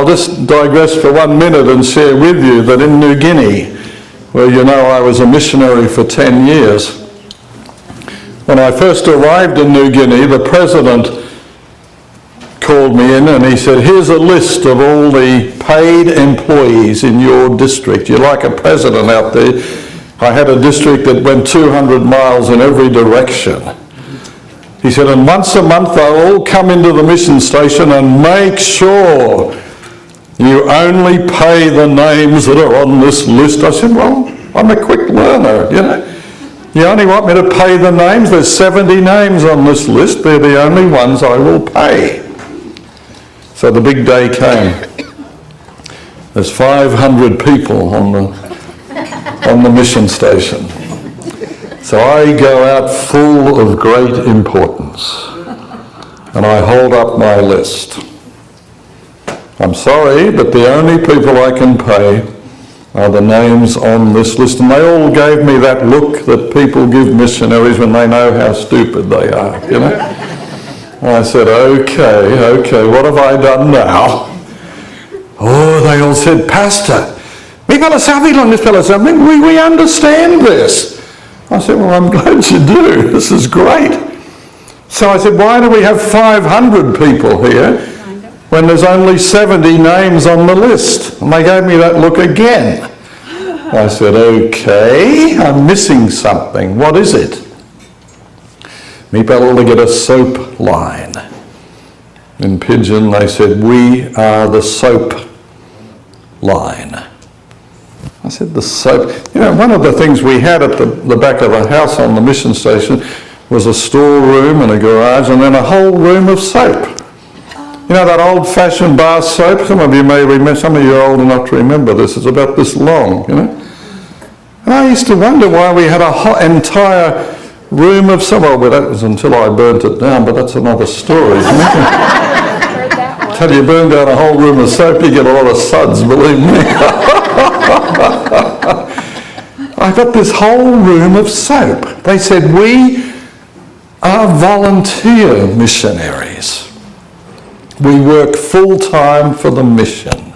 I'll just digress for 1 minute and share with you that in New Guinea, where I was a missionary for 10 years, when I first arrived in New Guinea, the president called me in and he said, here's a list of all the paid employees in your district. You're like a president out there. I had a district that went 200 miles in every direction. He said, and once a month they'll all come into the mission station and make sure you only pay the names that are on this list. I said, well, I'm a quick learner, You only want me to pay the names? There's 70 names on this list. They're the only ones I will pay. So the big day came. There's 500 people on the mission station. So I go out full of great importance and I hold up my list. I'm sorry, but the only people I can pay are the names on this list. And they all gave me that look that people give missionaries when they know how stupid they are, And I said, okay, what have I done now? Oh, they all said, Pastor, we understand this. I said, well, I'm glad you do. This is great. So I said, why do we have 500 people here when there's only 70 names on the list? And they gave me that look again. I said, okay, I'm missing something. What is it? Me better to get a soap line. In Pidgin, they said, we are the soap line. I said, the soap. One of the things we had at the back of the house on the mission station was a storeroom and a garage and then a whole room of soap. That old-fashioned bar soap? Some of you may remember, some of you are old enough to remember this. It's about this long, And I used to wonder why we had a entire room of soap. Well, that was until I burnt it down, but that's another story, isn't it? Until you burn down a whole room of soap, you get a lot of suds, believe me. I got this whole room of soap. They said, we are volunteer missionaries. We work full-time for the mission.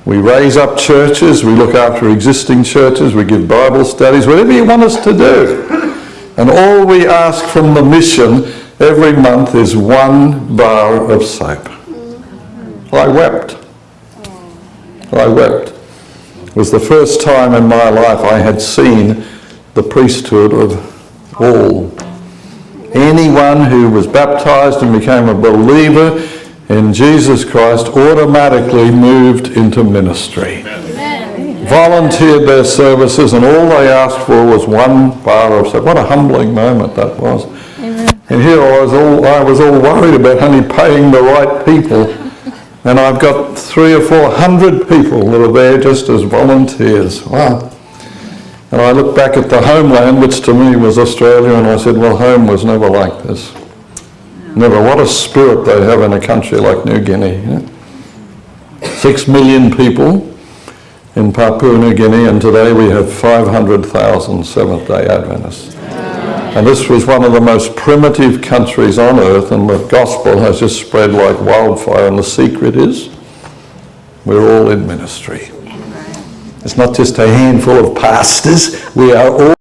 We raise up churches, we look after existing churches, we give Bible studies, whatever you want us to do. And all we ask from the mission every month is 1 bar of soap. I wept. It was the first time in my life I had seen the priesthood of all. Anyone who was baptized and became a believer in Jesus Christ automatically moved into ministry. Amen. Volunteered their services and all they asked for was 1 bar of soap. What a humbling moment that was. Amen. And here I was all worried about only paying the right people. And I've got 300 or 400 people that are there just as volunteers. Wow. And I look back at the homeland, which to me was Australia, and I said, well, home was never like this. Never. What a spirit they have in a country like New Guinea. 6 million people in Papua New Guinea, and today we have 500,000 Seventh-day Adventists. And this was one of the most primitive countries on earth, and the gospel has just spread like wildfire, and the secret is we're all in ministry. It's not just a handful of pastors, we are all